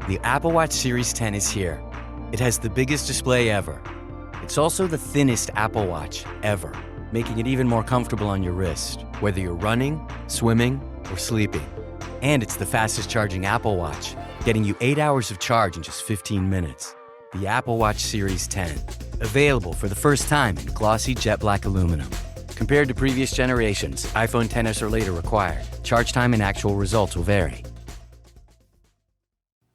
The Apple Watch Series 10 is here. It has the biggest display ever. It's also the thinnest Apple Watch ever, making it even more comfortable on your wrist, whether you're running, swimming, or sleeping. And it's the fastest charging Apple Watch, getting you 8 hours of charge in just 15 minutes. The Apple Watch Series 10, available for the first time in glossy jet black aluminum. Compared to previous generations, iPhone XS or later required. Charge time and actual results will vary.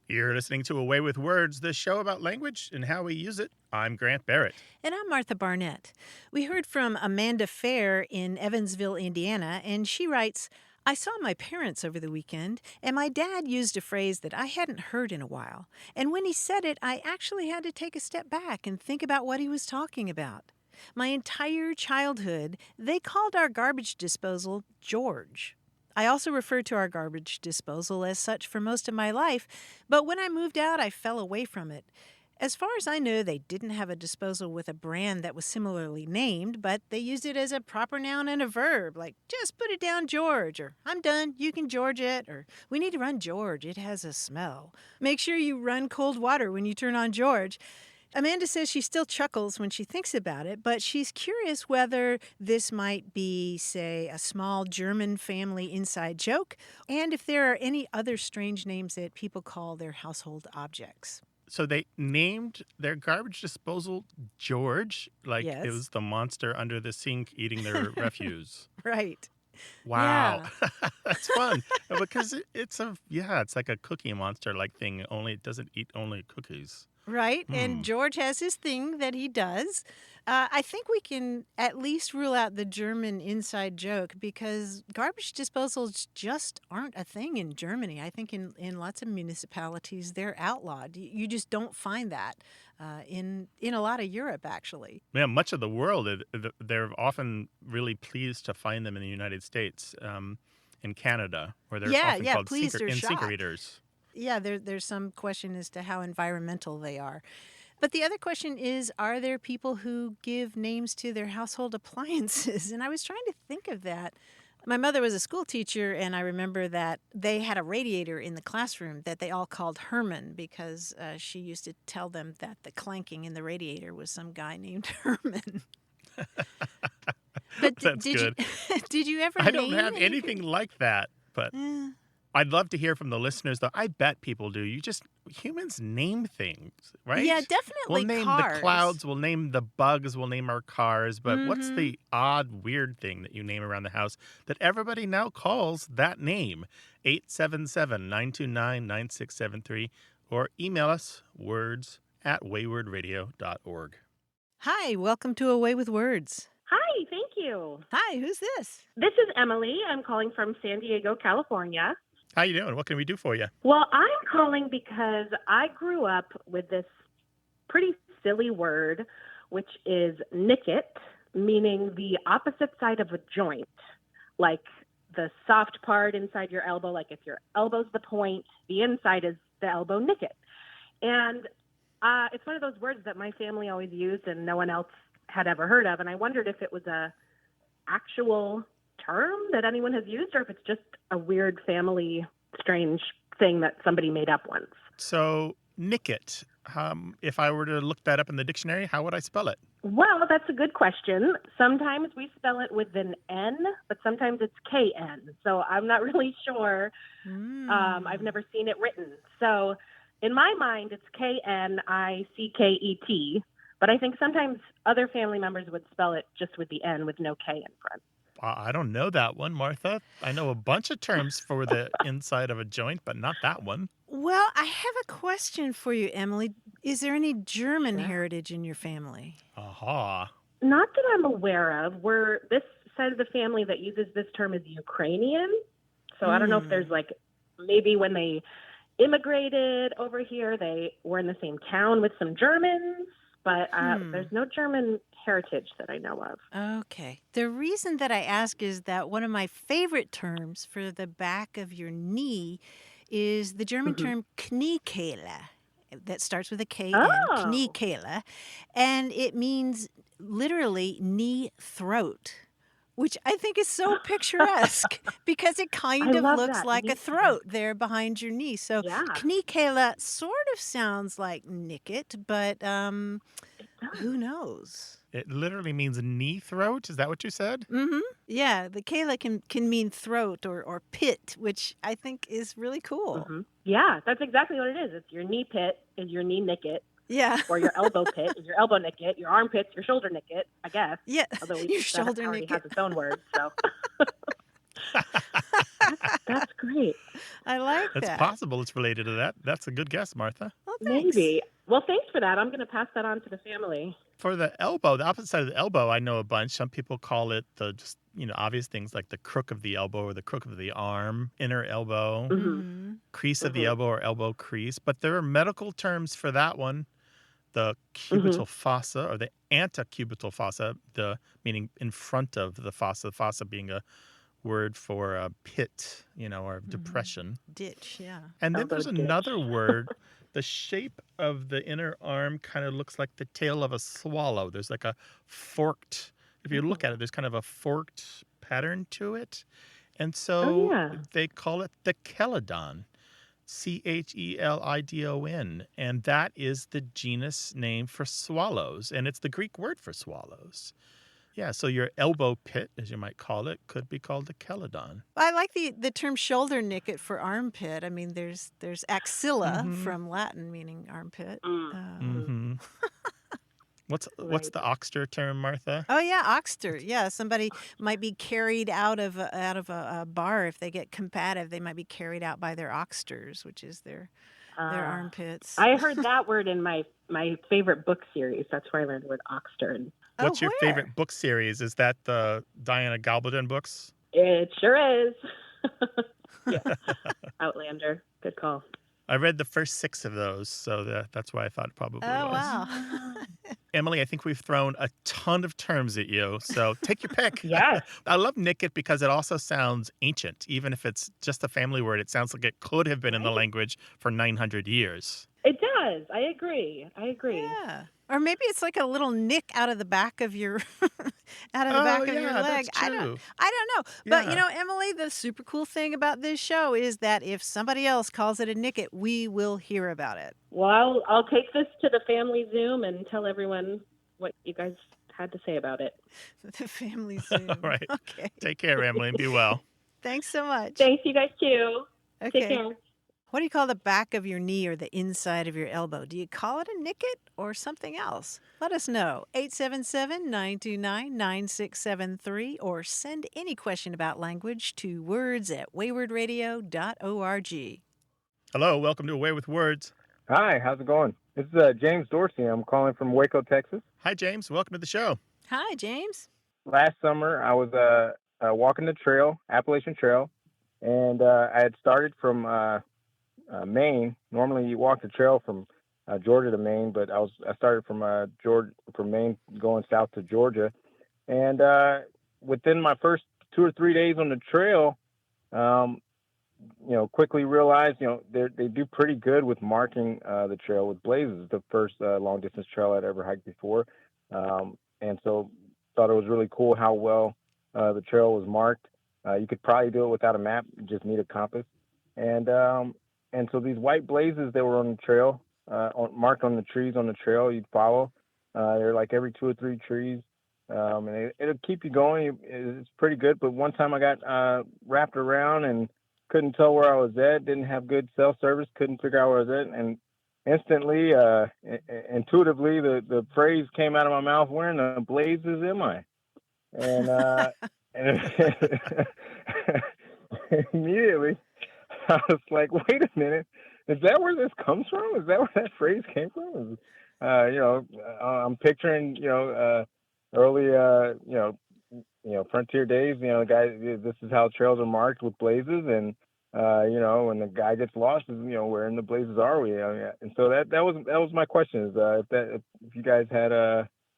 You're listening to Away with Words, the show about language and how we use it. I'm Grant Barrett. And I'm Martha Barnett. We heard from Amanda Fair in Evansville, Indiana, and she writes, I saw my parents over the weekend, and my dad used a phrase that I hadn't heard in a while. And when he said it, I actually had to take a step back and think about what he was talking about. My entire childhood, they called our garbage disposal George. I also referred to our garbage disposal as such for most of my life, but when I moved out, I fell away from it. As far as I know, they didn't have a disposal with a brand that was similarly named, but they used it as a proper noun and a verb, like, just put it down, George, or I'm done, you can George it, or we need to run George, it has a smell. Make sure you run cold water when you turn on George. Amanda says she still chuckles when she thinks about it, but she's curious whether this might be, say, a small German family inside joke, and if there are any other strange names that people call their household objects. So they named their garbage disposal George, like Yes. It was the monster under the sink eating their refuse. Right. Wow. Yeah. That's fun. Because it's like a cookie monster-like thing, only it doesn't eat only cookies. Right, and George has his thing that he does. I think we can at least rule out the German inside joke because garbage disposals just aren't a thing in Germany. I think in lots of municipalities they're outlawed. You just don't find that in a lot of Europe, actually. Yeah, much of the world, they're often really pleased to find them in the United States, in Canada, where they're often called incinerators. Yeah, there's some question as to how environmental they are. But the other question is, are there people who give names to their household appliances? And I was trying to think of that. My mother was a school teacher, and I remember that they had a radiator in the classroom that they all called Herman because she used to tell them that the clanking in the radiator was some guy named Herman. But That's good. Did you ever I don't have anything like that, but... I'd love to hear from the listeners, though. I bet people do. Humans name things, right? Yeah, definitely. We'll name the clouds, we'll name the bugs, we'll name our cars. But what's the odd, weird thing that you name around the house that everybody now calls that name? 877-929-9673 or email us words@waywardradio.org. Hi, welcome to Away with Words. Hi, thank you. Hi, who's this? This is Emily. I'm calling from San Diego, California. How you doing? What can we do for you? Well, I'm calling because I grew up with this pretty silly word, which is nicket, meaning the opposite side of a joint, like the soft part inside your elbow, like if your elbow's the point, the inside is the elbow nicket. And it's one of those words that my family always used and no one else had ever heard of. And I wondered if it was a actual term that anyone has used or if it's just a weird family strange thing that somebody made up once. So, nicket, if I were to look that up in the dictionary, how would I spell it? Well, that's a good question. Sometimes we spell it with an N, but sometimes it's KN. So I'm not really sure. I've never seen it written. So in my mind, it's KNICKET. But I think sometimes other family members would spell it just with the N with no K in front. I don't know that one, Martha. I know a bunch of terms for the inside of a joint, but not that one. Well, I have a question for you, Emily. Is there any German heritage in your family? Aha. Not that I'm aware of. This side of the family that uses this term is Ukrainian. So I don't know if there's maybe when they immigrated over here, they were in the same town with some Germans. But there's no German heritage that I know of. Okay. The reason that I ask is that one of my favorite terms for the back of your knee is the German term Kniekehle. That starts with a K-N, Kniekehle. And it means literally knee throat. which I think is so picturesque because it kind I of love looks that. like Me a too. throat there behind your knee. So Yeah, kniekele sort of sounds like nicket, but it does. who knows? It literally means knee throat. Is that what you said? Mm-hmm. Yeah, the kele can mean throat or pit, which I think is really cool. Yeah, that's exactly what it is. It's your knee pit is your knee nicket, Yeah. or your elbow pit is your elbow nicket, your armpit's your shoulder nicket, I guess. Yeah, Although your that shoulder already nicket. has its own word, so that's great. I like It's that. possible it's related to that. That's a good guess, Martha. Well, thanks. Maybe. Well, thanks for that. I'm going to pass that on to the family. For the elbow, the opposite side of the elbow, I know a bunch. Some people call it the just, obvious things like the crook of the elbow or the crook of the arm, inner elbow, Mm-hmm. crease of the elbow or elbow crease. But there are medical terms for that one. The cubital fossa or the antecubital fossa, meaning in front of the fossa being a word for a pit, or depression. Ditch, yeah. And then Elbow there's ditch. another word. The shape of the inner arm kind of looks like the tail of a swallow. There's like a forked, if you look at it, there's kind of a forked pattern to it. And so they call it the chelidon, chelidon. And that is the genus name for swallows. And it's the Greek word for swallows. Yeah, so your elbow pit, as you might call it, could be called the chelidon. I like the term shoulder nicket for armpit. I mean, there's axilla from Latin meaning armpit. What's the Oxter term, Martha? Oh yeah, oxter. Yeah, somebody might be carried out of a bar if they get combative. They might be carried out by their oxters, which is their armpits. I heard that word in my favorite book series. That's where I learned the word oxter. What's your where? favorite book series? Is that the Diana Gabaldon books? It sure is. Yeah. Outlander. Good call. I read the first 6 of those, so that's why I thought it probably was. Oh wow. Emily, I think we've thrown a ton of terms at you, so take your pick. Yes. I love nicket because it also sounds ancient. Even if it's just a family word, it sounds like it could have been in the language for 900 years. It does. I agree. Yeah. Or maybe it's like a little nick out of the back of your your leg. That's true. I don't know. But Yeah. Emily, the super cool thing about this show is that if somebody else calls it a nicket, we will hear about it. Well, I'll take this to the family Zoom and tell everyone what you guys had to say about it. The family Zoom. All right. Okay. Take care, Emily, and be well. Thanks so much. Thanks, you guys, too. Okay. Take care. What do you call the back of your knee or the inside of your elbow? Do you call it a nicket or something else? Let us know. 877-929-9673 or send any question about language to words@waywardradio.org. Hello, welcome to Away with Words. Hi, how's it going? This is James Dorsey. I'm calling from Waco, Texas. Hi, James. Welcome to the show. Hi, James. Last summer, I was walking the trail, Appalachian Trail, and I had started from Maine. Normally, you walk the trail from Georgia to Maine, but I started from Maine going south to Georgia, and within my first 2 or 3 days on the trail, quickly realized they do pretty good with marking the trail with blazes. The first long distance trail I'd ever hiked before, and so thought it was really cool how well the trail was marked. You could probably do it without a map; you just need a compass. And so these white blazes that were on the trail, marked on the trees on the trail you'd follow, they're like every 2 or 3 trees, and it'll keep you going. It's pretty good. But one time I got wrapped around and couldn't tell where I was at, didn't have good cell service, couldn't figure out where I was at, and instantly, intuitively, the phrase came out of my mouth, "Where in the blazes am I?" And, immediately, I was like, wait a minute, is that where this comes from? Is that where that phrase came from? I'm picturing, early, frontier days, this is how trails are marked with blazes. And, when the guy gets lost, where in the blazes are we? And so that was my question, is if you guys had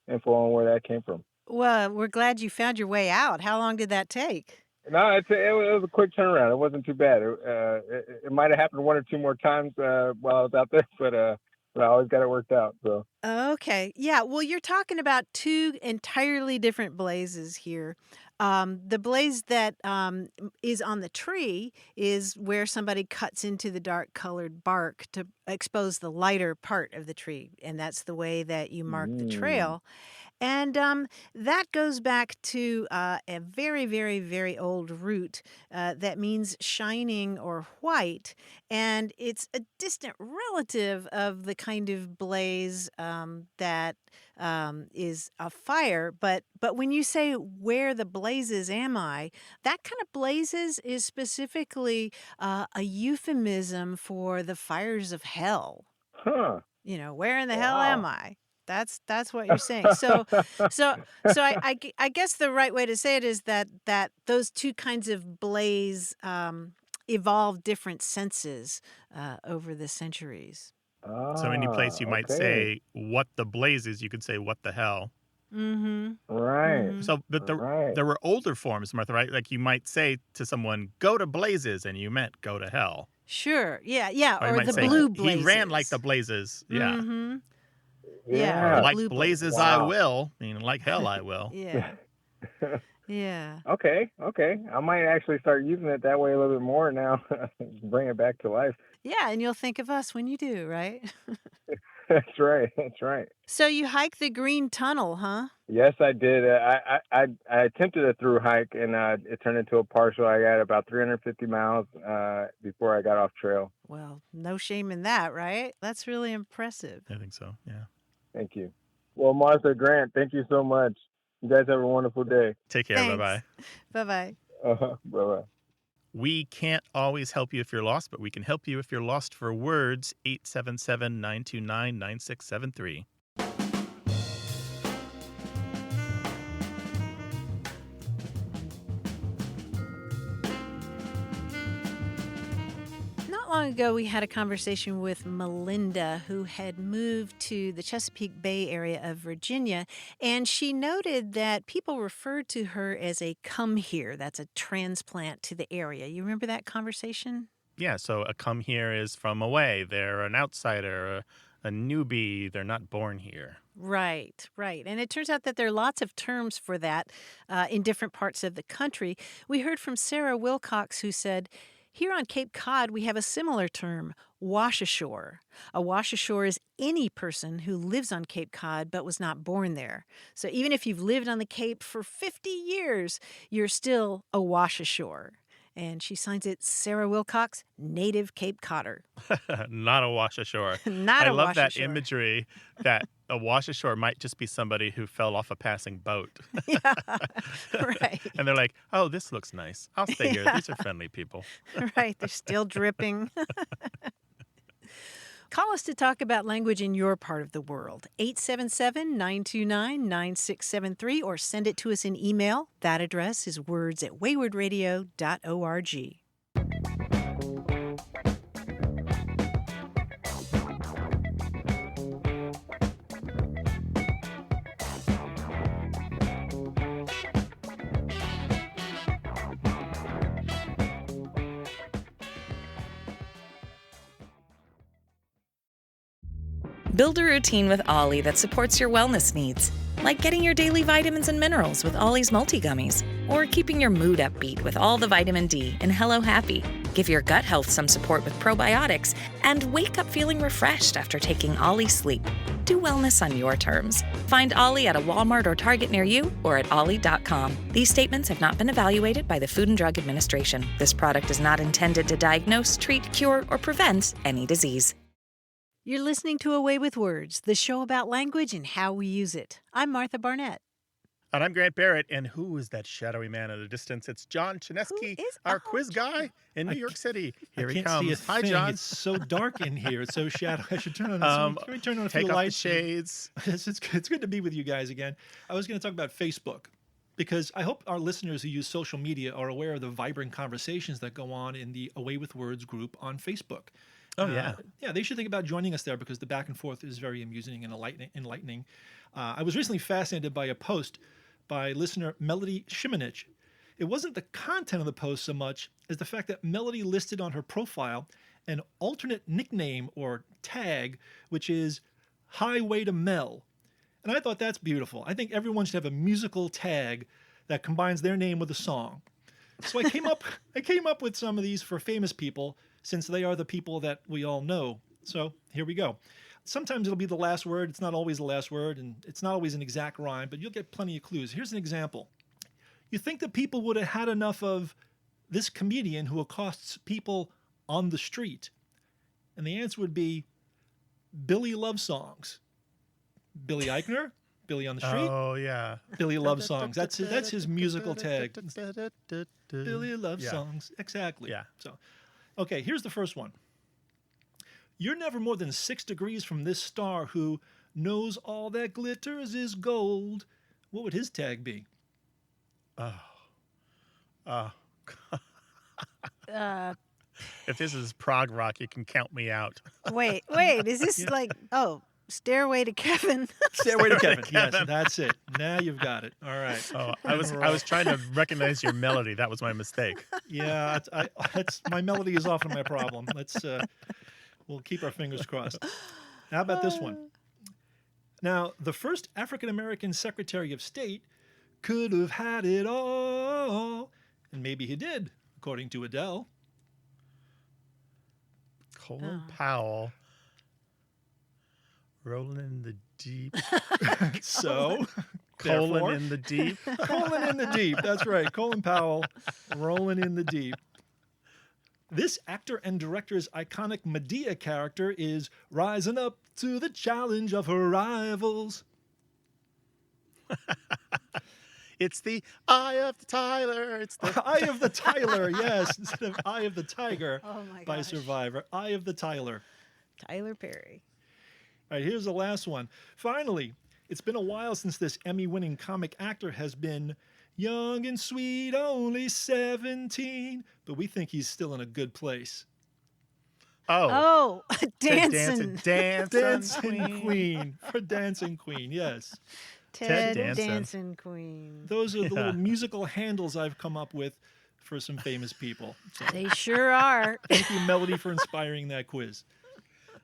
info on where that came from. Well, we're glad you found your way out. How long did that take? No, it was a quick turnaround. It wasn't too bad. It might have happened 1 or 2 more times while I was out there, but but I always got it worked out. So Okay. Yeah. Well, you're talking about two entirely different blazes here. The blaze that is on the tree is where somebody cuts into the dark colored bark to expose the lighter part of the tree. And that's the way that you mark the mm, trail. And that goes back to a very, very, very old root that means shining or white. And it's a distant relative of the kind of blaze that is a fire. But when you say where the blazes am I, that kind of blazes is specifically a euphemism for the fires of hell. huh? Where in the hell am Wow. I? That's what you're saying. So I guess the right way to say it is that those two kinds of blaze evolved different senses over the centuries. So any place you might Okay. say what the blaze is, you could say what the hell. Mm-hmm. Right. Mm-hmm. So, but Right. there were older forms, Martha, right? Like you might say to someone, "Go to blazes," and you meant go to hell. Sure. Yeah. Or you Or might the say blue he ran like the blazes. blazes. Yeah. Mm-hmm. Yeah. Or The Yeah. like blue blazes blazes. I Wow. will, meaning like hell I will. Yeah. Yeah. Okay. Okay. I might actually start using it that way a little bit more now. Bring it back to life. Yeah. And you'll think of us when you do, right? That's right. That's right. So you hike the Green Tunnel, huh? Yes, I did. I attempted a through hike, and it turned into a partial. I got about 350 miles before I got off trail. Well, no shame in that, right? That's really impressive. I think so. Yeah. Thank you. Well, Martha, Grant, thank you so much. You guys have a wonderful day. Take care. Bye bye. Thanks. Bye-bye. Bye-bye. We can't always help you if you're lost, but we can help you if you're lost for words. 877-929-9673. Not long ago, we had a conversation with Melinda, who had moved to the Chesapeake Bay area of Virginia, and she noted that people referred to her as a come here. That's a transplant to the area. You remember that conversation? Yeah, so a come here is from away. They're an outsider, a newbie. They're not born here. Right. And it turns out that there are lots of terms for that in different parts of the country. We heard from Sarah Wilcox, who said, here on Cape Cod, we have a similar term, wash-ashore. A wash-ashore is any person who lives on Cape Cod but was not born there. So even if you've lived on the Cape for 50 years, you're still a wash-ashore. And she signs it Sarah Wilcox, native Cape Codder. Not a wash ashore. Not I a love that wash-ashore. imagery that a wash ashore might just be somebody who fell off a passing boat. Yeah, right. And they're like, oh, this looks nice. I'll stay here. These are friendly people. Right, they're still dripping. Call us to talk about language in your part of the world. 877-929-9673 or send it to us in email. That address is words@waywardradio.org. Build a routine with Ollie that supports your wellness needs, like getting your daily vitamins and minerals with Ollie's multi-gummies, or keeping your mood upbeat with all the vitamin D in Hello Happy. Give your gut health some support with probiotics, and wake up feeling refreshed after taking Ollie Sleep. Do wellness on your terms. Find Ollie at a Walmart or Target near you or at ollie.com. These statements have not been evaluated by the Food and Drug Administration. This product is not intended to diagnose, treat, cure, or prevent any disease. You're listening to A Way with Words, the show about language and how we use it. I'm Martha Barnett. And I'm Grant Barrett. And who is that shadowy man at a distance? It's John Chinesky, our quiz guy in New York City. Here he comes. See a Hi, thing. John. It's so dark in here. It's so shadowy. I should turn on. Can we turn on a few Take off the lights? shades. It's good to be with you guys again. I was going to talk about Facebook because I hope our listeners who use social media are aware of the vibrant conversations that go on in the Away with Words group on Facebook. Oh, yeah. Yeah, they should think about joining us there because the back and forth is very amusing and enlightening. I was recently fascinated by a post by listener Melody Shimonich. It wasn't the content of the post so much as the fact that Melody listed on her profile an alternate nickname or tag, which is Highway to Mel. And I thought that's beautiful. I think everyone should have a musical tag that combines their name with a song. So I came up with some of these for famous people, since they are the people that we all know. So here we go. Sometimes it'll be the last word. It's not always the last word, and it's not always an exact rhyme, but you'll get plenty of clues. Here's an example. You think that people would have had enough of this comedian who accosts people on the street? And the answer would be Billy Love Songs. Billy Eichner? Billy on the Street? Oh, yeah. Billy Love Songs. That's his musical tag. Billy Love Songs. Exactly. Yeah. So, okay, here's the first one. You're never more than 6 degrees from this star who knows all that glitters is gold. What would his tag be? If this is prog rock, you can count me out. Wait, is this Stairway to Kevin? Stairway to Kevin. Yes, that's it. Now you've got it. All right. Oh, I was trying to recognize your melody. That was my mistake. Yeah, my melody is often my problem. We'll keep our fingers crossed. How about this one? Now, the first African-American Secretary of State could have had it all, and maybe he did, according to Adele. Colin Powell. Rolling in the deep. So, Colon in the deep. Colon in the deep. That's right. Colin Powell, rolling in the deep. This actor and director's iconic Medea character is rising up to the challenge of her rivals. It's the Eye of the Tyler. It's the Eye of the Tyler, yes, instead of Eye of the Tiger by gosh. Survivor. Eye of the Tyler. Tyler Perry. All right, here's the last one. Finally, it's been a while since this Emmy-winning comic actor has been young and sweet, only 17, but we think he's still in a good place. Oh, Dancing Dancing Queen. For Dancing Queen, yes. Ted Danson. Dancing Queen. Those are the little musical handles I've come up with for some famous people. So, They sure are. thank you, Melody, for inspiring that quiz.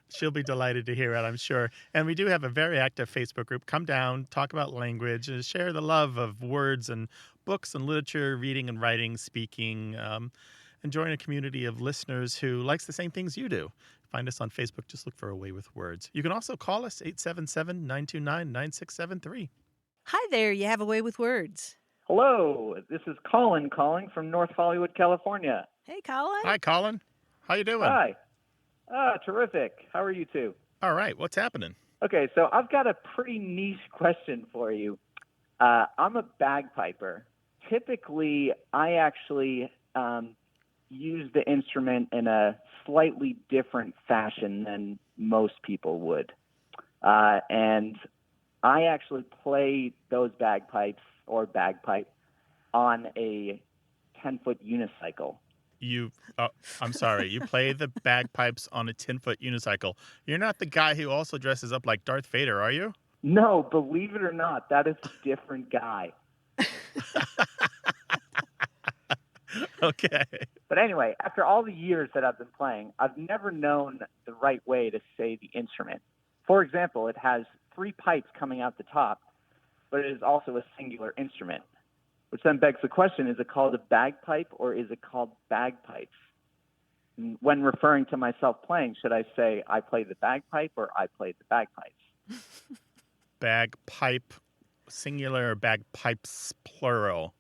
She'll be delighted to hear it, I'm sure. And we do have a very active Facebook group. Come down, talk about language, and share the love of words and books and literature, reading and writing, speaking, and join a community of listeners who likes the same things you do. Find us on Facebook. Just look for A Way with Words. You can also call us 877-929-9673. Hi there, you have A Way with Words. Hello, this is Colin calling from North Hollywood, California. Hey, Colin. Hi, Colin. How you doing? Hi. Terrific. How are you two? All right. What's happening? Okay, so I've got a pretty niche question for you. I'm a bagpiper. Typically, I actually use the instrument in a slightly different fashion than most people would. And I actually play those bagpipes or bagpipe on a 10-foot unicycle. I'm sorry. You play the bagpipes on a 10-foot unicycle. You're not the guy who also dresses up like Darth Vader, are you? No, believe it or not, that is a different guy. Okay. But anyway, after all the years that I've been playing, I've never known the right way to say the instrument. For example, it has 3 pipes coming out the top, but it is also a singular instrument. Which then begs the question, is it called a bagpipe or is it called bagpipes? And when referring to myself playing, should I say I play the bagpipe or I play the bagpipes? Bagpipe, singular, or bagpipes, plural?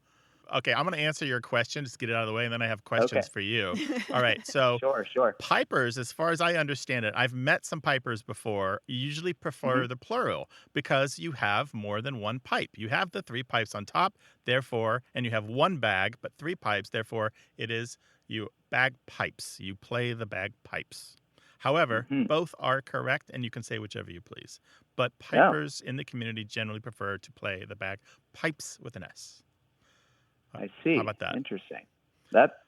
Okay, I'm going to answer your question, just get it out of the way, and then I have questions for you. All right, so Sure. pipers, as far as I understand it, I've met some pipers before, usually prefer the plural because you have more than one pipe. You have the 3 pipes on top, therefore, and you have 1 bag, but 3 pipes, therefore, it is you bagpipes. You play the bagpipes. However, both are correct, and you can say whichever you please. But pipers in the community generally prefer to play the bagpipes with an S. I see. How about that? Interesting.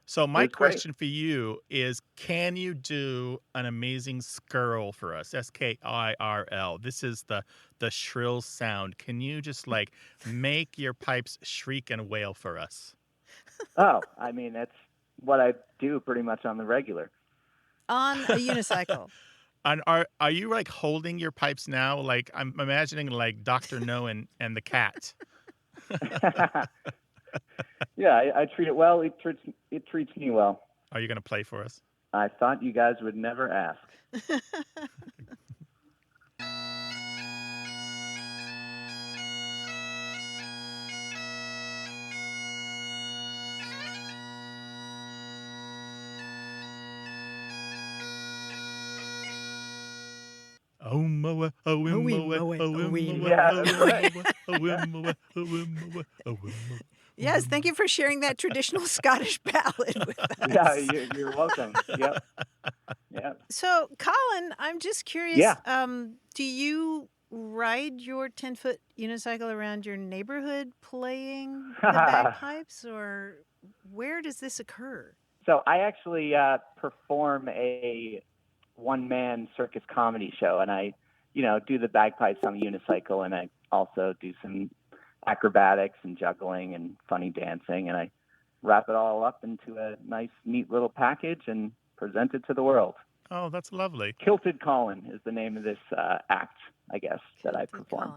So my That's great. question for you is, can you do an amazing skirl for us? SKIRL. This is the shrill sound. Can you just make your pipes shriek and wail for us? Oh, I mean, that's what I do pretty much on the regular. on a unicycle. And are you like holding your pipes now? Like I'm imagining like Dr. No and the cat. Yeah, I treat it well. It treats me well. Are you going to play for us? I thought you guys would never ask. Yes, thank you for sharing that traditional Scottish ballad with us. Yeah, you're welcome. Yep. So, Colin, I'm just curious. Yeah. Do you ride your 10-foot unicycle around your neighborhood playing the bagpipes, or where does this occur? So I actually perform a one-man circus comedy show, and I, do the bagpipes on the unicycle, and I also do some acrobatics and juggling and funny dancing, and I wrap it all up into a nice, neat little package and present it to the world. Oh, that's lovely. Kilted Colin is the name of this act, I guess, that I perform.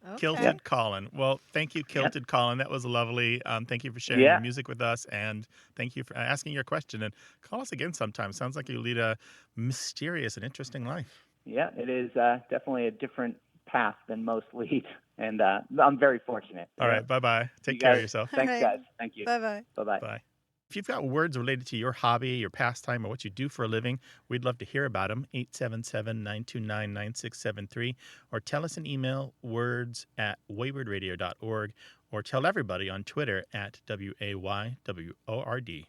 Okay. Kilted Colin. Well, thank you, Kilted Colin. That was lovely. Thank you for sharing your music with us, and thank you for asking your question. And call us again sometime. Sounds like you lead a mysterious and interesting life. Yeah, it is definitely a different path than most lead, and I'm very fortunate. All right, bye-bye. Take care of yourself. Thanks, guys. Thank you. Bye-bye. Bye-bye. Bye. If you've got words related to your hobby, your pastime, or what you do for a living, we'd love to hear about them. 877-929-9673. Or tell us an email, words@waywardradio.org. Or tell everybody on Twitter @WAYWORD.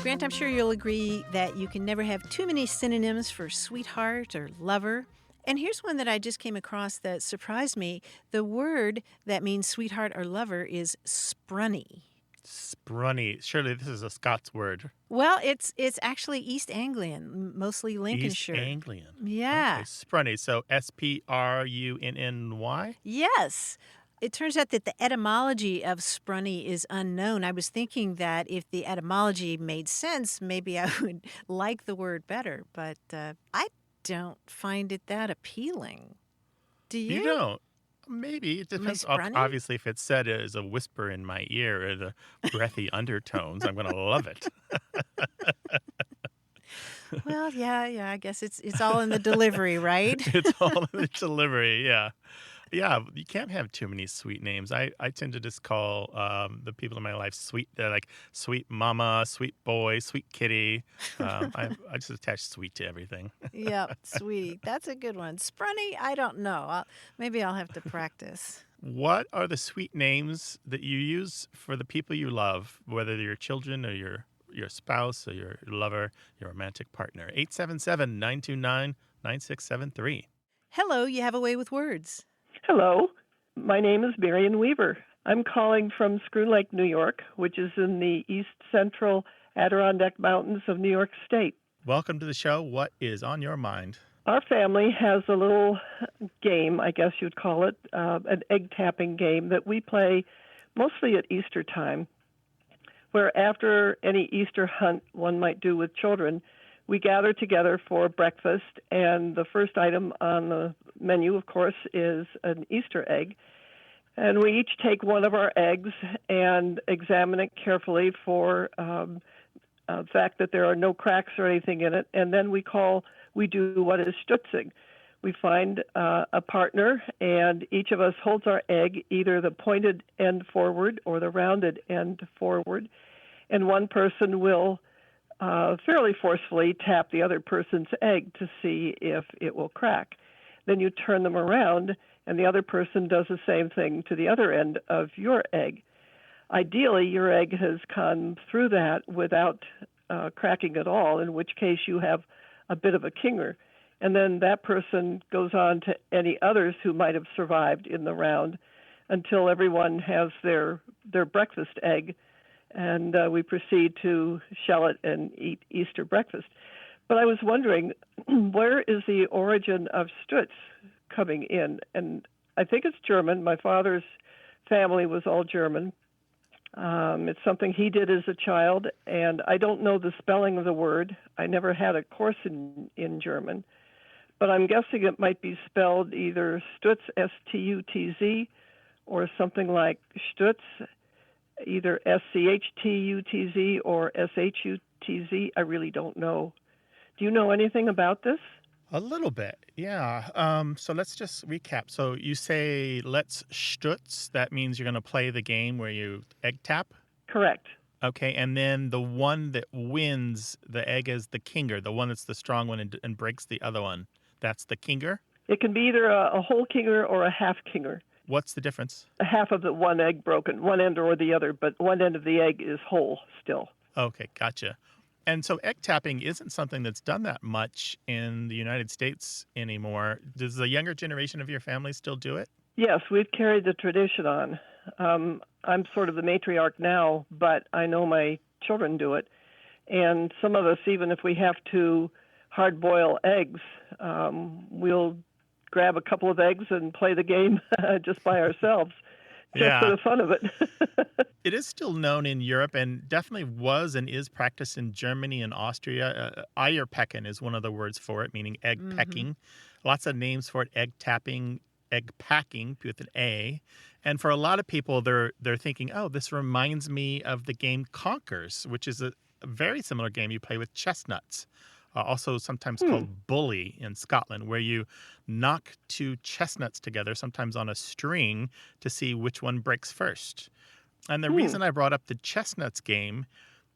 Grant, I'm sure you'll agree that you can never have too many synonyms for sweetheart or lover. And here's one that I just came across that surprised me. The word that means sweetheart or lover is sprunny. Sprunny. Surely this is a Scots word. Well, it's actually East Anglian, mostly Lincolnshire. East Anglian. Yeah. Okay, sprunny. So SPRUNNY? Yes. It turns out that the etymology of sprunny is unknown. I was thinking that if the etymology made sense, maybe I would like the word better, but I don't find it that appealing. Do you? You don't? Maybe. It depends. Obviously, if it's said as a whisper in my ear or the breathy undertones, I'm going to love it. Well, yeah, I guess it's all in the delivery, right? It's all in the delivery, yeah. Yeah, you can't have too many sweet names. I tend to just call the people in my life sweet. They're like sweet mama, sweet boy, sweet kitty. I just attach sweet to everything. Yep, sweetie. That's a good one. Sprunny, I don't know. Maybe I'll have to practice. What are the sweet names that you use for the people you love, whether they're your children or your spouse or your lover, your romantic partner? 877-929-9673. Hello, you have a way with words. Hello, my name is Marion Weaver. I'm calling from Screw Lake, New York, which is in the east central Adirondack Mountains of New York State. Welcome to the show. What is on your mind? Our family has a little game, I guess you'd call it, an egg tapping game that we play mostly at Easter time, where after any Easter hunt one might do with children, we gather together for breakfast, and the first item on the menu, of course, is an Easter egg. And we each take one of our eggs and examine it carefully for the fact that there are no cracks or anything in it, and then we do what is stutzing. We find a partner, and each of us holds our egg, either the pointed end forward or the rounded end forward, and one person will fairly forcefully tap the other person's egg to see if it will crack. Then you turn them around, and the other person does the same thing to the other end of your egg. Ideally, your egg has come through that without cracking at all, in which case you have a bit of a kinger. And then that person goes on to any others who might have survived in the round until everyone has their breakfast egg, and we proceed to shell it and eat Easter breakfast. But I was wondering, where is the origin of Stutz? coming in. And I think it's German. My father's family was all German. It's something he did as a child, and I don't know the spelling of the word. I never had a course in German, but I'm guessing it might be spelled either Stutz, S-T-U-T-Z, or something like Stutz, either S-C-H-T-U-T-Z or S-H-U-T-Z. I really don't know. Do you know anything about this? A little bit, yeah. So let's just recap. So you say let's stutz. That means you're going to play the game where you egg tap? Correct. Okay, and then the one that wins the egg is the kinger, the one that's the strong one and breaks the other one. That's the kinger? It can be either a whole kinger or a half kinger. What's the difference? Half of the one egg broken, one end or the other, but one end of the egg is whole still. Okay, gotcha. And so egg tapping isn't something that's done that much in the United States anymore. Does the younger generation of your family still do it? Yes, we've carried the tradition on. I'm sort of the matriarch now, but I know my children do it. And some of us, even if we have to hard-boil eggs, we'll grab a couple of eggs and play the game just by ourselves, just for the fun of it. It is still known in Europe and definitely was and is practiced in Germany and Austria. Eierpecken is one of the words for it, meaning egg pecking. Lots of names for it: egg tapping, egg packing with an A. And for a lot of people, they're thinking, oh, this reminds me of the game Conkers, which is a very similar game you play with chestnuts. Also sometimes called bully in Scotland, where you knock two chestnuts together, sometimes on a string, to see which one breaks first. And the reason I brought up the chestnuts game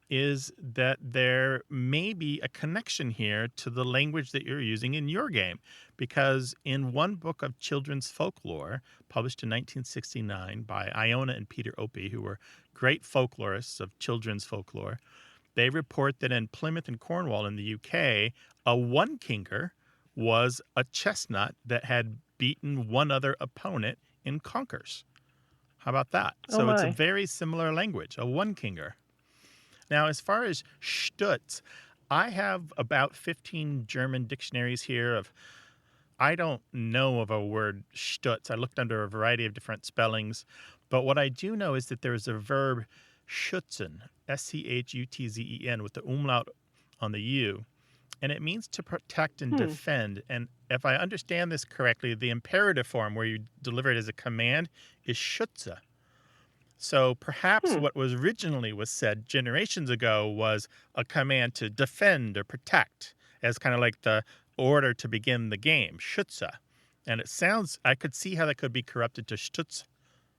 is that there may be a connection here to the language that you're using in your game. Because in one book of children's folklore, published in 1969 by Iona and Peter Opie, who were great folklorists of children's folklore, they report that in Plymouth and Cornwall in the UK, a one-kinger was a chestnut that had beaten one other opponent in conkers. How about that? So it's a very similar language, a one-kinger. Now, as far as stutz, I have about 15 German dictionaries here I don't know of a word stutz. I looked under a variety of different spellings, but what I do know is that there is a verb schützen, S-C-H-U-T-Z-E-N, with the umlaut on the U, and it means to protect and defend. And if I understand this correctly, the imperative form where you deliver it as a command is schütze. So perhaps what was originally said generations ago was a command to defend or protect, as kind of like the order to begin the game, schütze. And it sounds, I could see how that could be corrupted to stutz,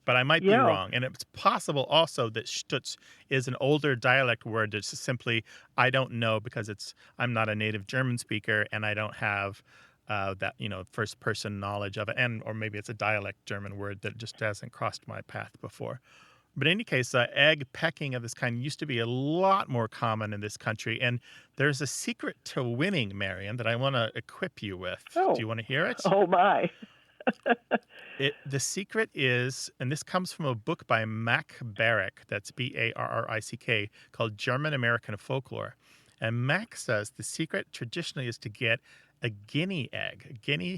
but I might be wrong. And it's possible also that stutz is an older dialect word that's just simply, I don't know, because I'm not a native German speaker and I don't have that, first person knowledge of it. Or maybe it's a dialect German word that just hasn't crossed my path before. But in any case, egg pecking of this kind used to be a lot more common in this country. And there's a secret to winning, Marion, that I want to equip you with. Do you want to hear it? Oh, my. The secret is, and this comes from a book by Mack Barrick, that's B-A-R-R-I-C-K, called German American Folklore. And Mack says the secret traditionally is to get a guinea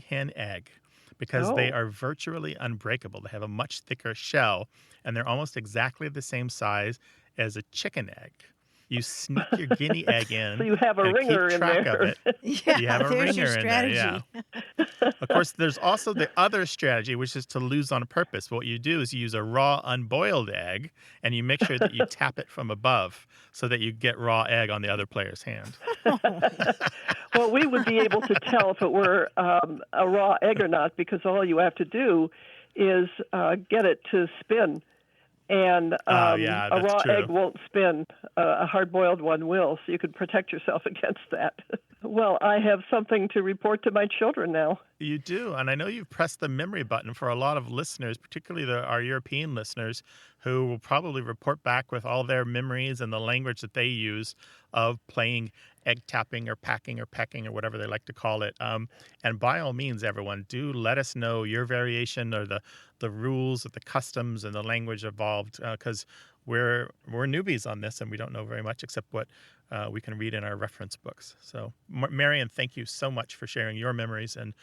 hen egg, because they are virtually unbreakable. They have a much thicker shell, and they're almost exactly the same size as a chicken egg. You sneak your guinea egg in. So you have a ringer keep track in there. Of it. Yeah, you have a there's ringer your strategy. in there. Yeah. Of course, there's also the other strategy, which is to lose on purpose. What you do is you use a raw, unboiled egg, and you make sure that you tap it from above so that you get raw egg on the other player's hand. Well, we would be able to tell if it were a raw egg or not, because all you have to do is get it to spin. And a raw egg won't spin. A hard-boiled one will, so you can protect yourself against that. Well, I have something to report to my children now. You do, and I know you've pressed the memory button for a lot of listeners, particularly our European listeners, who will probably report back with all their memories and the language that they use of playing egg tapping or packing or pecking or whatever they like to call it. And by all means, everyone, do let us know your variation or the rules or the customs and the language involved, because we're newbies on this, and we don't know very much except what we can read in our reference books. So, Marian, thank you so much for sharing your memories and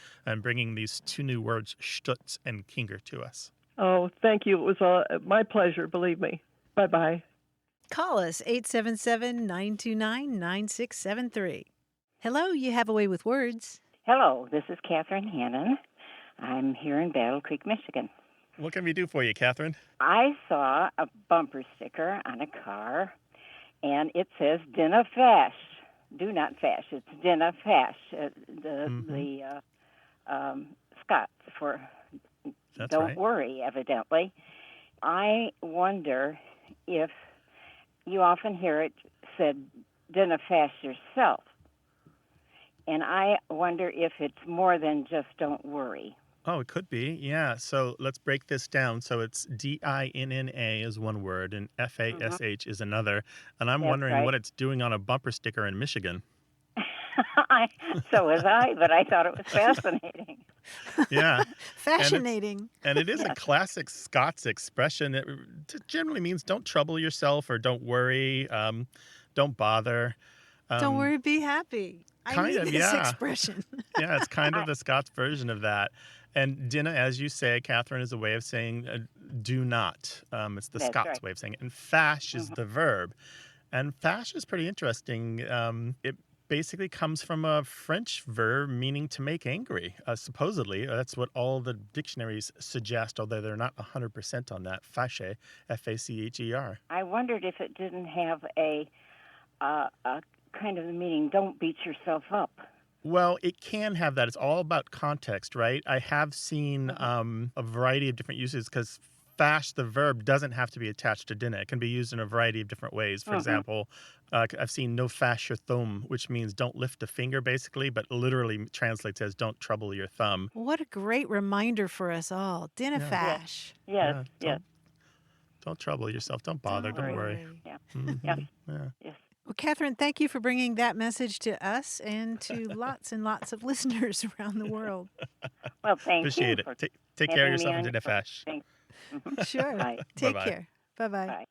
bringing these two new words, stutz and kinger, to us. Oh, thank you. It was my pleasure, believe me. Bye-bye. Call us 877-929-9673. Hello, you have a way with words. Hello, this is Catherine Hannon. I'm here in Battle Creek, Michigan. What can we do for you, Catherine? I saw a bumper sticker on a car, and it says Dinna fash. Do not fash. It's Dinna fash. The Scots for That's don't right. worry, evidently. I wonder if you often hear it said Dinna fash yourself. And I wonder if it's more than just don't worry. Oh, it could be. Yeah. So let's break this down. So it's D-I-N-N-A is one word and F-A-S-H is another. And I'm That's wondering right. what it's doing on a bumper sticker in Michigan. So was I, but I thought it was fascinating. Yeah. Fascinating. And it is a classic Scots expression. It generally means don't trouble yourself or don't worry, don't bother. Don't worry, be happy. I need this expression. Yeah, it's kind of the Scots version of that. And Dinna, as you say, Catherine, is a way of saying do not. It's the That's Scots right. way of saying it. And fash is the verb. And fash is pretty interesting. It basically comes from a French verb meaning to make angry, supposedly. That's what all the dictionaries suggest, although they're not 100% on that. Fâché, F-A-C-H-E-R. I wondered if it didn't have a kind of the meaning, don't beat yourself up. Well, it can have that. It's all about context, right? I have seen a variety of different uses because fash, the verb, doesn't have to be attached to dinner. It can be used in a variety of different ways. For example, I've seen no fash your thumb, which means don't lift a finger, basically, but literally translates as don't trouble your thumb. What a great reminder for us all. Dinner fash. Yes, yes. Don't trouble yourself. Don't bother. Don't worry. Yeah. Yeah. Yes. Well, Catherine, thank you for bringing that message to us and to lots and lots of listeners around the world. Well, thank Appreciate you. it. Take care of having me yourself on and your dinner fash. Thanks. Sure. Bye. Take Bye-bye. care. Bye-bye. Bye.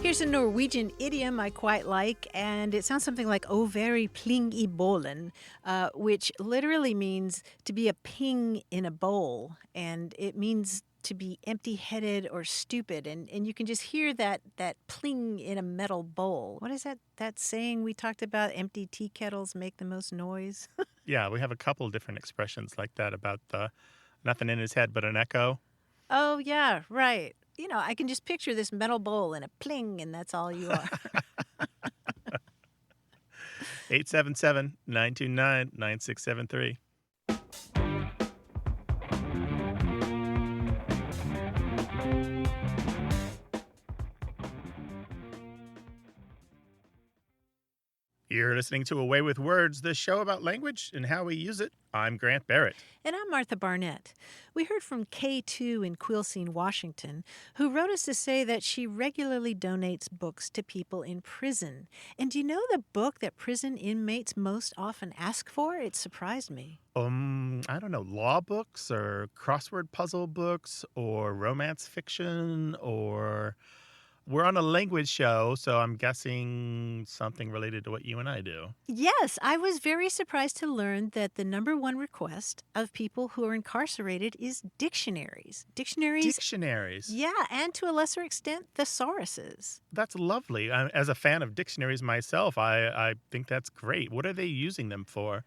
Here's a Norwegian idiom I quite like, and it sounds something like "o very pling i bollen," which literally means to be a ping in a bowl, and it means to be empty-headed or stupid, and you can just hear that pling in a metal bowl. What is that saying we talked about? Empty tea kettles make the most noise. Yeah, we have a couple different expressions like that about the nothing in his head but an echo. Oh yeah, right. You know, I can just picture this metal bowl and a pling, and that's all you are. 877-929-9673. You're listening to A Way with Words, the show about language and how we use it. I'm Grant Barrett. And I'm Martha Barnett. We heard from K2 in Quilcene, Washington, who wrote us to say that she regularly donates books to people in prison. And do you know the book that prison inmates most often ask for? It surprised me. I don't know, law books or crossword puzzle books or romance fiction or... We're on a language show, so I'm guessing something related to what you and I do. Yes, I was very surprised to learn that the number one request of people who are incarcerated is dictionaries. Dictionaries? Yeah, and to a lesser extent, thesauruses. That's lovely. As a fan of dictionaries myself, I think that's great. What are they using them for?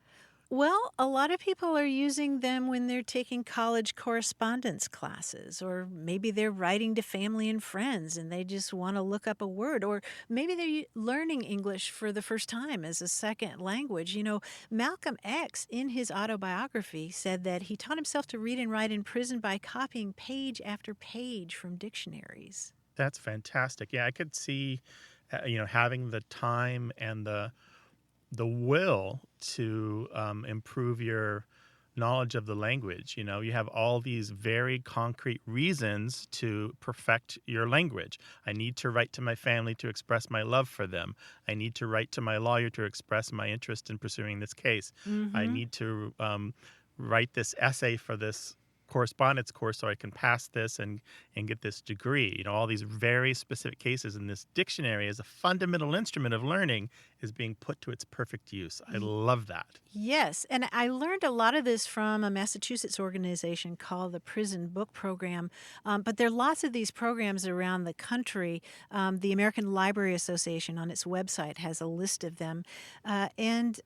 Well, a lot of people are using them when they're taking college correspondence classes, or maybe they're writing to family and friends and they just want to look up a word, or maybe they're learning English for the first time as a second language. You know, Malcolm X, in his autobiography, said that he taught himself to read and write in prison by copying page after page from dictionaries. That's fantastic. Yeah, I could see, having the time and the will to improve your knowledge of the language. You have all these very concrete reasons to perfect your language. I need to write to my family to express my love for them. I need to write to my lawyer to express my interest in pursuing this case. I need to write this essay for this correspondence course so I can pass this and get this degree. All these very specific cases in this dictionary as a fundamental instrument of learning is being put to its perfect use. I love that. Yes, and I learned a lot of this from a Massachusetts organization called the Prison Book Program, but there are lots of these programs around the country. The American Library Association on its website has a list of them, and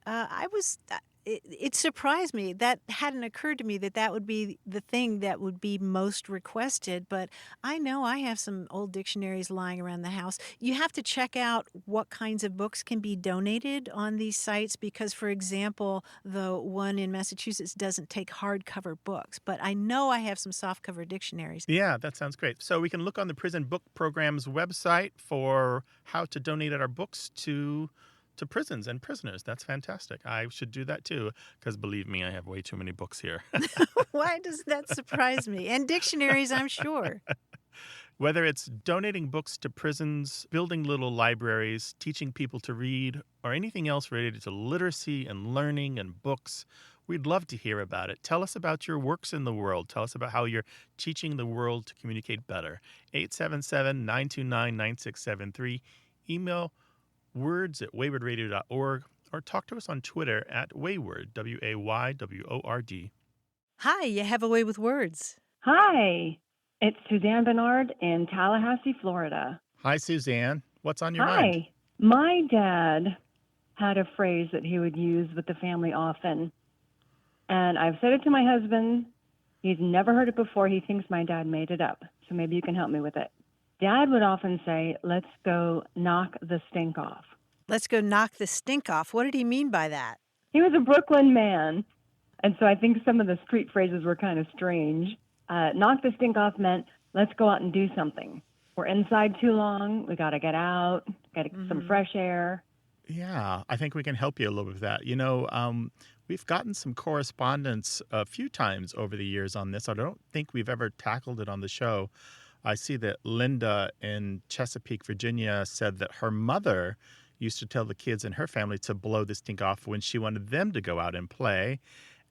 it surprised me. That hadn't occurred to me that would be the thing that would be most requested, but I know I have some old dictionaries lying around the house. You have to check out what kinds of books can be donated on these sites because, for example, the one in Massachusetts doesn't take hardcover books, but I know I have some softcover dictionaries. Yeah, that sounds great. So we can look on the Prison Book Program's website for how to donate our books to prisons and prisoners. That's fantastic. I should do that too, because believe me, I have way too many books here. Why does that surprise me? And dictionaries, I'm sure. Whether it's donating books to prisons, building little libraries, teaching people to read, or anything else related to literacy and learning and books, we'd love to hear about it. Tell us about your works in the world. Tell us about how you're teaching the world to communicate better. 877-929-9673. Email words@waywardradio.org or talk to us on Twitter at Wayword, WAYWORD. Hi, you have a way with words. Hi, it's Suzanne Bernard in Tallahassee, Florida. Hi, Suzanne. What's on your mind? Hi. My dad had a phrase that he would use with the family often, and I've said it to my husband. He's never heard it before. He thinks my dad made it up, so maybe you can help me with it. Dad would often say, let's go knock the stink off. Let's go knock the stink off. What did he mean by that? He was a Brooklyn man, and so I think some of the street phrases were kind of strange. Knock the stink off meant, let's go out and do something. We're inside too long. We got to get out, got to get some fresh air. Yeah, I think we can help you a little bit with that. We've gotten some correspondence a few times over the years on this. I don't think we've ever tackled it on the show. I see that Linda in Chesapeake, Virginia, said that her mother used to tell the kids in her family to blow the stink off when she wanted them to go out and play.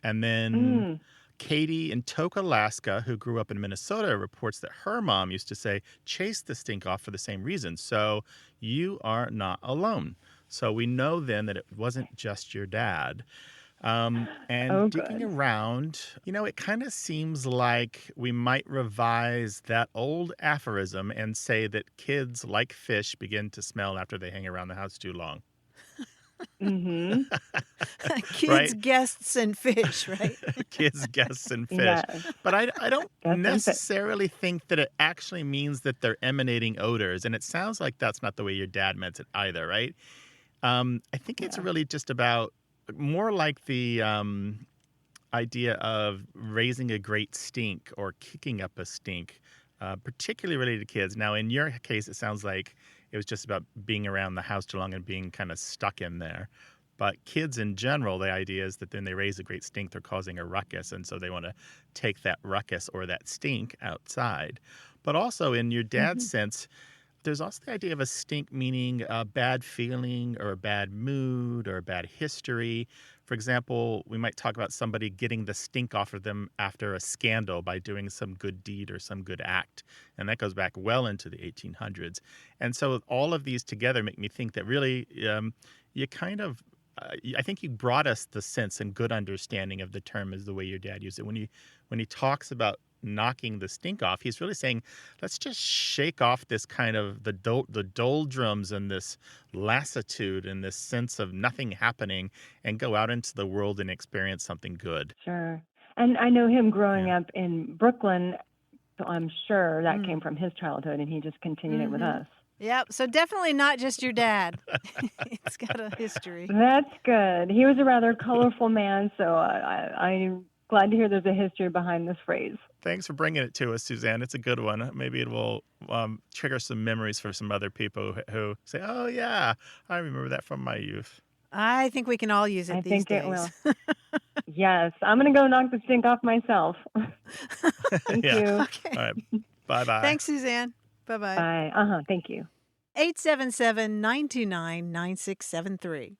And then Katie in Tok, Alaska, who grew up in Minnesota, reports that her mom used to say, chase the stink off for the same reason. So you are not alone. So we know then that it wasn't just your dad. Digging around, it kind of seems like we might revise that old aphorism and say that kids, like fish, begin to smell after they hang around the house too long. Mm-hmm. Kids, right? Guests, and fish, right? Kids, guests, and fish. Yeah. But I don't necessarily think that it actually means that they're emanating odors. And it sounds like that's not the way your dad meant it either, right? I think it's really just about more like the idea of raising a great stink or kicking up a stink, particularly related to kids. Now, in your case, it sounds like it was just about being around the house too long and being kind of stuck in there. But kids in general, the idea is that then they raise a great stink, they're causing a ruckus, and so they want to take that ruckus or that stink outside. But also in your dad's sense, there's also the idea of a stink meaning a bad feeling or a bad mood or a bad history. For example, we might talk about somebody getting the stink off of them after a scandal by doing some good deed or some good act. And that goes back well into the 1800s. And so all of these together make me think that really you kind of I think you brought us the sense and good understanding of the term as the way your dad used it. When he talks about knocking the stink off, he's really saying, let's just shake off this kind of the doldrums and this lassitude and this sense of nothing happening and go out into the world and experience something good. Sure. And I know him growing up in Brooklyn, so I'm sure that came from his childhood, and he just continued it with us. Yep. So definitely not just your dad. It's got a history. That's good. He was a rather colorful man, so I'm glad to hear there's a history behind this phrase. Thanks for bringing it to us, Suzanne. It's a good one. Maybe it will trigger some memories for some other people who say, oh, yeah, I remember that from my youth. I think we can all use it these days. I think it will. Yes, I'm going to go knock the stink off myself. Thank Yeah. you. Okay. All right. Bye-bye. Thanks, Suzanne. Bye-bye. Bye. Thank you. 877-929-9673.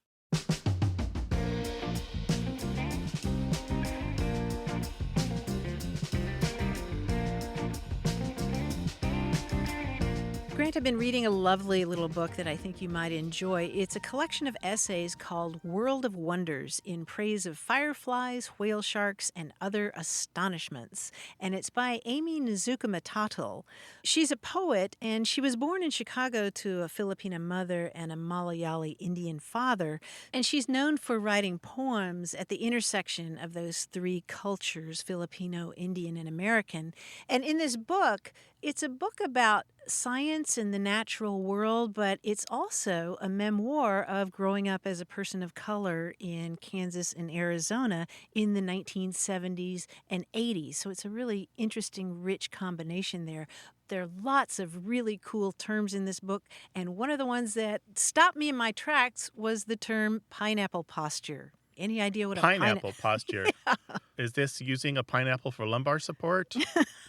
Grant, I've been reading a lovely little book that I think you might enjoy. It's a collection of essays called World of Wonders in Praise of Fireflies, Whale Sharks, and Other Astonishments. And it's by Amy Nzuka-Matatal. She's a poet, and she was born in Chicago to a Filipina mother and a Malayali Indian father. And she's known for writing poems at the intersection of those three cultures, Filipino, Indian, and American. And in this book, it's a book about science and the natural world, but it's also a memoir of growing up as a person of color in Kansas and Arizona in the 1970s and 80s. So it's a really interesting, rich combination there. There are lots of really cool terms in this book, and one of the ones that stopped me in my tracks was the term pineapple posture. Any idea what Pineapple posture. Yeah. Is this using a pineapple for lumbar support?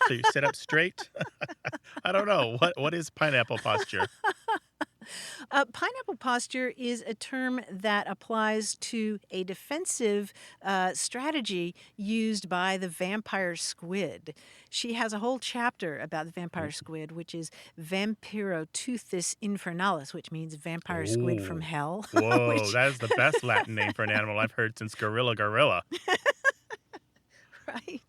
So you sit up straight? I don't know. What is pineapple posture? Pineapple posture is a term that applies to a defensive strategy used by the vampire squid. She has a whole chapter about the vampire squid, which is Vampiroteuthis infernalis, which means vampire squid from hell. Whoa, that is the best Latin name for an animal I've heard since gorilla. Right.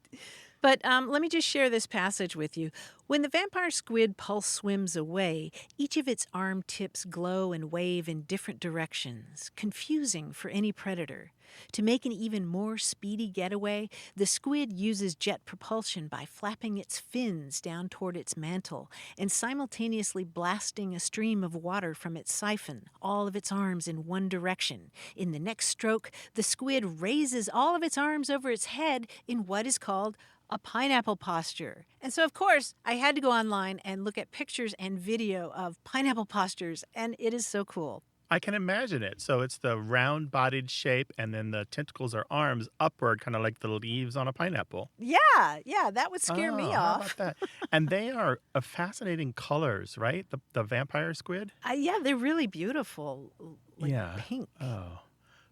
But let me just share this passage with you. When the vampire squid pulse swims away, each of its arm tips glow and wave in different directions, confusing for any predator. To make an even more speedy getaway, the squid uses jet propulsion by flapping its fins down toward its mantle and simultaneously blasting a stream of water from its siphon, all of its arms in one direction. In the next stroke, the squid raises all of its arms over its head in what is called a pineapple posture. And so, of course, I had to go online and look at pictures and video of pineapple postures, and it is so cool. I can imagine it. So it's the round-bodied shape, and then the tentacles are arms upward, kind of like the leaves on a pineapple. Yeah, that would scare me How off. about that? And they are fascinating colors, right? The vampire squid? Yeah, they're really beautiful, like pink. Oh.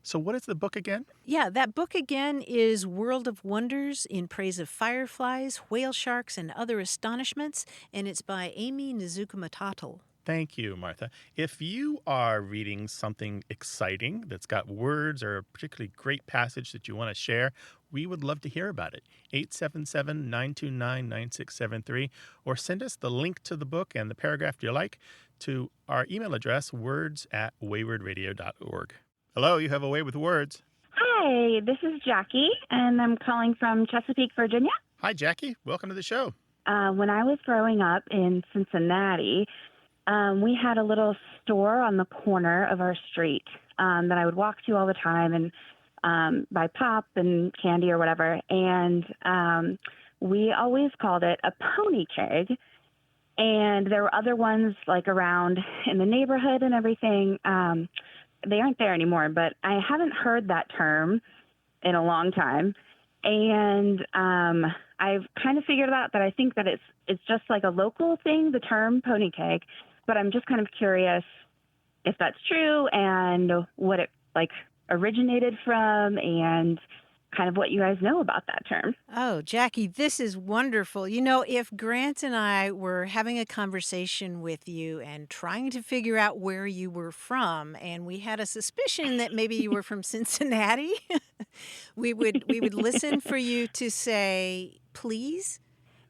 So what is the book again? Yeah, that book again is World of Wonders in Praise of Fireflies, Whale Sharks, and Other Astonishments, and it's by Amy Nzuka-Matatal. Thank you, Martha. If you are reading something exciting that's got words or a particularly great passage that you want to share, we would love to hear about it. 877-929-9673, or send us the link to the book and the paragraph you like to our email address, words@waywardradio.org. Hello, you have a way with words. Hi, this is Jackie, and I'm calling from Chesapeake, Virginia. Hi, Jackie. Welcome to the show. When I was growing up in Cincinnati, we had a little store on the corner of our street that I would walk to all the time and buy pop and candy or whatever. And we always called it a pony keg. And there were other ones like around in the neighborhood and everything. They aren't there anymore, but I haven't heard that term in a long time. And I've kind of figured out that I think that it's just like a local thing, the term pony keg. But I'm just kind of curious if that's true and what it like originated from and kind of what you guys know about that term. Oh, Jackie, this is wonderful. You know, if Grant and I were having a conversation with you and trying to figure out where you were from, and we had a suspicion that maybe you were from Cincinnati, we would listen for you to say please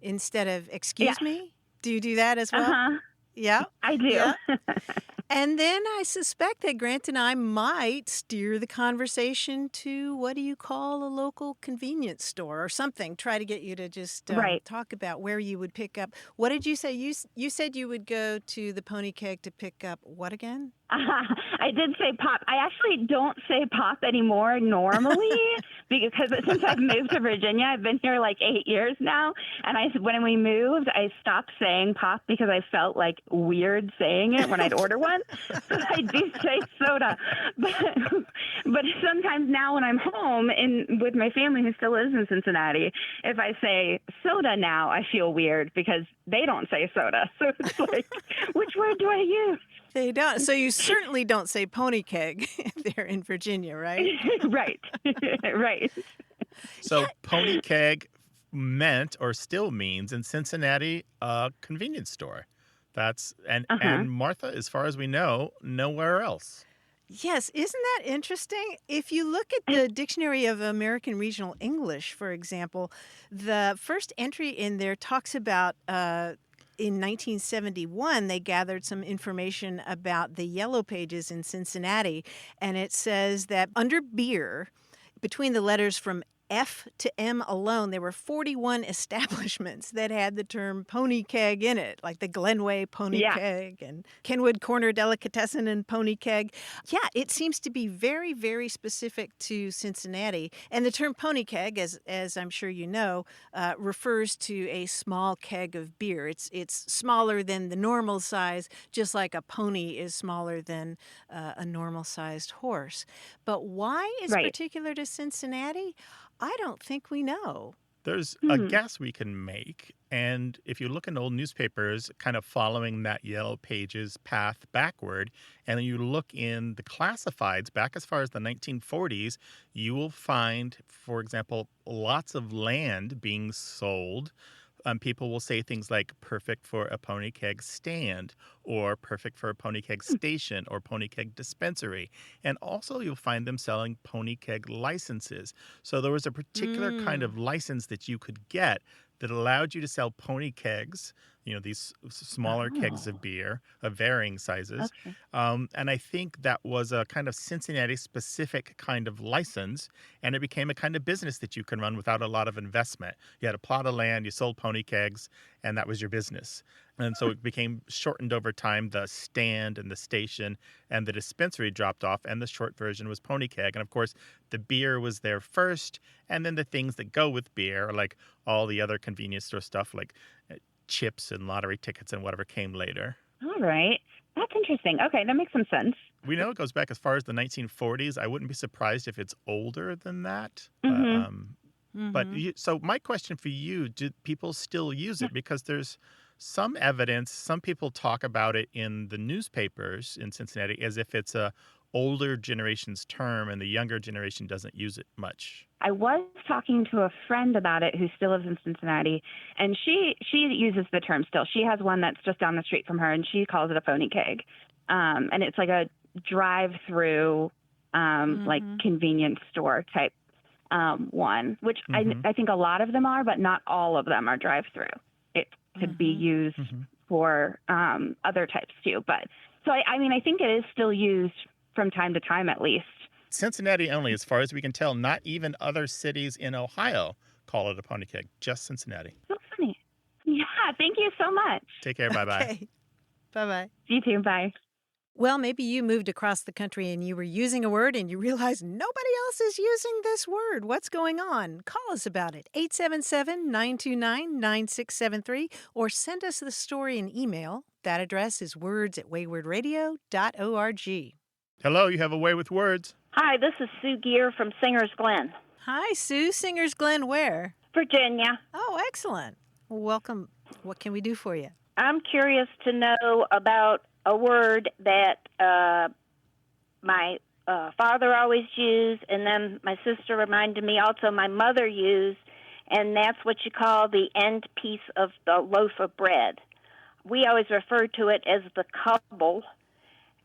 instead of excuse me. Do you do that as well? Uh-huh. Yeah. I do. Yeah. And then I suspect that Grant and I might steer the conversation to what do you call a local convenience store or something. Try to get you to just talk about where you would pick up. What did you say? You said you would go to the pony keg to pick up what again? I did say pop. I actually don't say pop anymore normally, because since I've moved to Virginia, I've been here like 8 years now. And when we moved, I stopped saying pop because I felt like weird saying it when I'd order one. So I do say soda. But sometimes now when I'm home with my family who still lives in Cincinnati, if I say soda now, I feel weird because they don't say soda. So it's like, which word do I use? They don't. So you certainly don't say pony keg if they're in Virginia, right? Right. Right. So pony keg meant or still means in Cincinnati a convenience store. And Martha, as far as we know, nowhere else. Yes, isn't that interesting? If you look at the Dictionary of American Regional English, for example, the first entry in there talks about in 1971, they gathered some information about the Yellow Pages in Cincinnati, and it says that under beer, between the letters from F to M alone, there were 41 establishments that had the term pony keg in it, like the Glenway Pony Keg and Kenwood Corner Delicatessen and Pony Keg. Yeah, it seems to be very, very specific to Cincinnati. And the term pony keg, as I'm sure you know, refers to a small keg of beer. It's smaller than the normal size, just like a pony is smaller than a normal-sized horse. But why it's particular to Cincinnati? I don't think we know. There's a guess we can make. And if you look in old newspapers, kind of following that Yellow Pages path backward, and then you look in the classifieds back as far as the 1940s, you will find, for example, lots of land being sold. People will say things like perfect for a pony keg stand or perfect for a pony keg station or pony keg dispensary. And also you'll find them selling pony keg licenses. So there was a particular kind of license that you could get that allowed you to sell pony kegs, these smaller kegs of beer of varying sizes. Okay. And I think that was a kind of Cincinnati-specific kind of license, and it became a kind of business that you can run without a lot of investment. You had a plot of land, you sold pony kegs, and that was your business. And so it became shortened over time. The stand and the station and the dispensary dropped off, and the short version was pony keg. And, of course, the beer was there first, and then the things that go with beer, like all the other convenience store stuff, like chips and lottery tickets and whatever came later. All right. That's interesting. Okay, that makes some sense. We know it goes back as far as the 1940s. I wouldn't be surprised if it's older than that. But so my question for you, do people still use it? Because there's some evidence, some people talk about it in the newspapers in Cincinnati as if it's a older generation's term and the younger generation doesn't use it much. I was talking to a friend about it who still lives in Cincinnati, and she uses the term still. She has one that's just down the street from her, and she calls it a pony keg. And it's like a drive-through, like convenience store type one, which I think a lot of them are, but not all of them are drive-through. It could be used for other types too. But so, I think it is still used from time to time at least. Cincinnati only, as far as we can tell. Not even other cities in Ohio call it a pony keg, just Cincinnati. So funny. Yeah, thank you so much. Take care. Bye-bye. Okay. Bye-bye. You too. Bye. Well, maybe you moved across the country and you were using a word and you realized nobody else is using this word. What's going on? Call us about it, 877-929-9673, or send us the story in email. That address is words@waywardradio.org. Hello, you have a way with words. Hi, this is Sue Gear from Singer's Glen. Hi, Sue. Singer's Glen where? Virginia. Oh, excellent. Well, welcome. What can we do for you? I'm curious to know about a word that my father always used, and then my sister reminded me also my mother used, and that's what you call the end piece of the loaf of bread. We always referred to it as the cobble.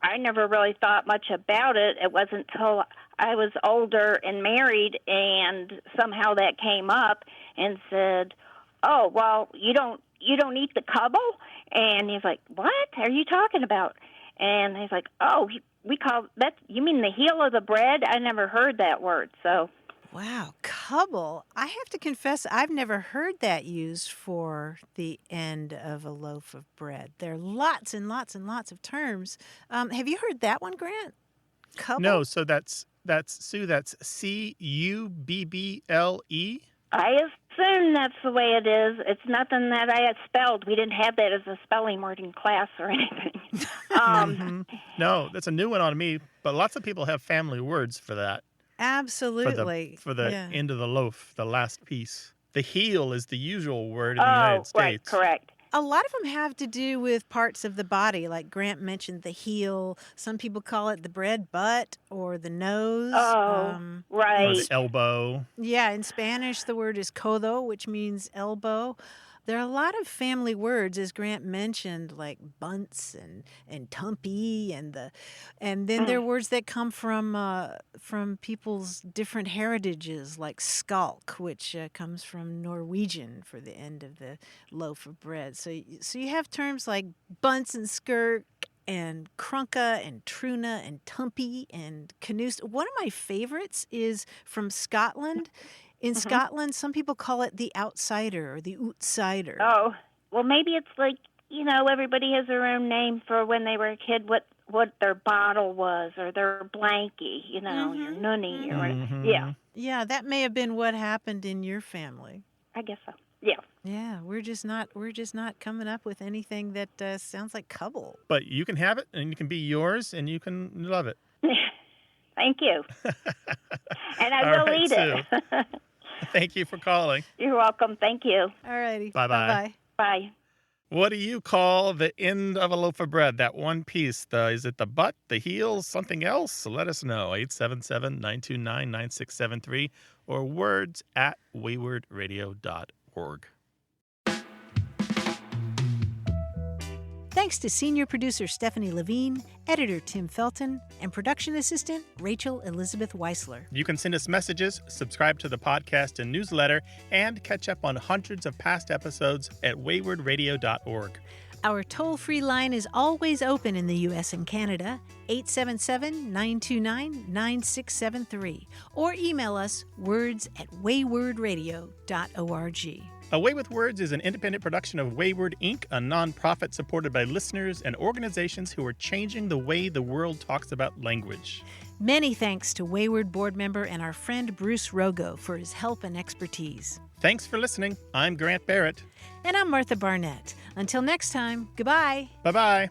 I never really thought much about it. It wasn't until I was older and married, and somehow that came up and said, "Oh, well, you don't eat the cobble?" And he's like, "What are you talking about?" And he's like, "Oh, we call that. You mean the heel of the bread?" I never heard that word. So, wow, cobble. I have to confess, I've never heard that used for the end of a loaf of bread. There are lots and lots and lots of terms. Have you heard that one, Grant? Cobble? No, so that's That's Sue. That's Cubble. I assume that's the way it is. It's nothing that I had spelled. We didn't have that as a spelling word in class or anything. No, that's a new one on me, but lots of people have family words for that. Absolutely. For the end of the loaf, the last piece. The heel is the usual word in the United States. Right, correct. A lot of them have to do with parts of the body, like Grant mentioned the heel. Some people call it the bread butt or the nose. Right. Or the elbow. Yeah, in Spanish, the word is codo, which means elbow. There are a lot of family words, as Grant mentioned, like bunts and tumpy, and then there are words that come from people's different heritages, like skalk, which comes from Norwegian for the end of the loaf of bread. So you have terms like bunts and skirk and krunka and truna and tumpy and canoes. One of my favorites is from Scotland. In Scotland, some people call it the outsider or the outsider. Oh, well, maybe it's like, everybody has their own name for when they were a kid, what their bottle was, or their blankie, your nunny, or whatever. Yeah. Yeah, that may have been what happened in your family. I guess so. Yeah. Yeah, we're just not coming up with anything that sounds like cubble. But you can have it, and it can be yours, and you can love it. Thank you. And I will eat it. Thank you for calling. You're welcome. Thank you. All righty. Bye-bye. Bye. What do you call the end of a loaf of bread? That one piece. Is it the butt, the heel, something else? So let us know. 877-929-9673 or words@waywardradio.org. Thanks to senior producer Stephanie Levine, editor Tim Felton, and production assistant Rachel Elizabeth Weisler. You can send us messages, subscribe to the podcast and newsletter, and catch up on hundreds of past episodes at waywardradio.org. Our toll-free line is always open in the U.S. and Canada, 877-929-9673, or email us words@waywardradio.org. A Way with Words is an independent production of Wayward, Inc., a nonprofit supported by listeners and organizations who are changing the way the world talks about language. Many thanks to Wayward board member and our friend Bruce Rogo for his help and expertise. Thanks for listening. I'm Grant Barrett. And I'm Martha Barnett. Until next time, goodbye. Bye-bye.